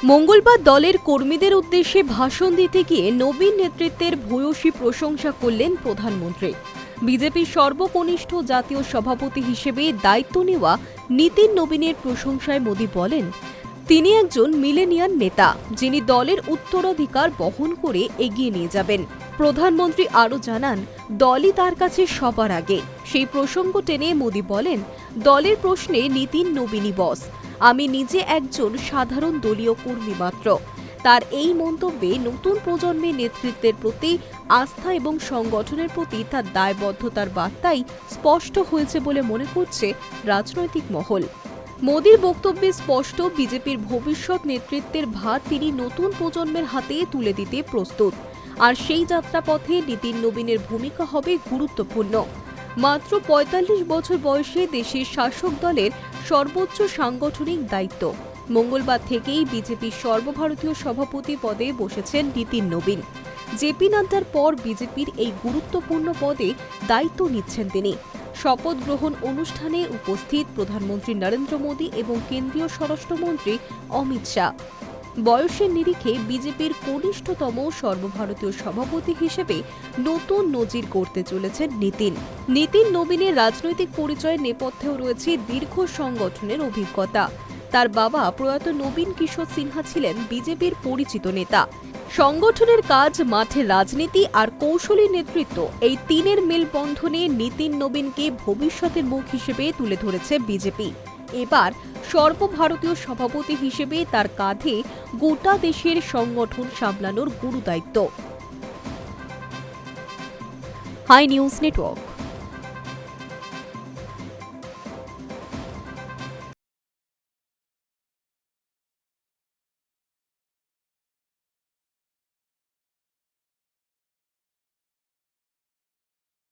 মঙ্গলবার দলের কর্মীদের উদ্দেশ্যে ভাষণ দিতে গিয়ে নবীন নেতৃত্বের ভূয়সী প্রশংসা করলেন প্রধানমন্ত্রী। বিজেপির সর্বকনিষ্ঠ জাতীয় সভাপতি হিসেবে দায়িত্ব নেওয়া নীতিন নবীনের প্রশংসায় মোদি বলেন, তিনি একজন মিলেনিয়াল নেতা, যিনি দলের উত্তরাধিকার বহন করে এগিয়ে নিয়ে যাবেন। প্রধানমন্ত্রী আরও জানান, দলই তার কাছে সবার আগে। সেই প্রসঙ্গ টেনে মোদি বলেন, দলের প্রশ্নে নীতিন নবীনই বস। আমি নিজে একজন সাধারণ দলীয় কর্মী মাত্র। তার এই মন্তব্যে নতুন প্রজন্মের নেতৃত্বের প্রতি আস্থা এবং সংগঠনের প্রতি তার দায়বদ্ধতার বার্তাই স্পষ্ট হয়েছে বলে মনে করছে রাজনৈতিক মহল। মোদির বক্তব্যে স্পষ্ট, বিজেপির ভবিষ্যৎ নেতৃত্বের ভার তিনি নতুন প্রজন্মের হাতে তুলে দিতে প্রস্তুত। আর সেই যাত্রাপথে নীতিন নবীনের ভূমিকা হবে গুরুত্বপূর্ণ। মাত্র ৪৫ বছর বয়সে দেশের শাসক দলের সর্বোচ্চ সাংগঠনিক দায়িত্ব। মঙ্গলবার থেকেই বিজেপির সর্বভারতীয় সভাপতি পদে বসেছেন নীতিন নবীন। জেপি নাড্ডার পর বিজেপির এই গুরুত্বপূর্ণ পদে দায়িত্ব নিচ্ছেন তিনি। শপথ গ্রহণ অনুষ্ঠানে উপস্থিত প্রধানমন্ত্রী নরেন্দ্র মোদী এবং কেন্দ্রীয় স্বরাষ্ট্রমন্ত্রী অমিত শাহ। বয়সের নিরিখে বিজেপির কনিষ্ঠতম সর্বভারতীয় সভাপতি হিসেবে নতুন নজির করতে চলেছেন নীতিন। নীতিন নবীনের রাজনৈতিক পরিচয়ের নেপথ্যেও রয়েছে দীর্ঘ সংগঠনের অভিজ্ঞতা। তার বাবা প্রয়াত নবীন কিশোর সিনহা ছিলেন বিজেপির পরিচিত নেতা। সংগঠনের কাজ, মাঠে রাজনীতি আর কৌশলী নেতৃত্ব, এই তিনের মেলবন্ধনে নীতিন নবীনকে ভবিষ্যতের মুখ হিসেবে তুলে ধরেছে বিজেপি। এবার সর্বভারতীয় সভাপতি হিসেবে তার কাঁধে গোটা দেশের সংগঠন সামলানোর গুরুদায়িত্ব। High news network.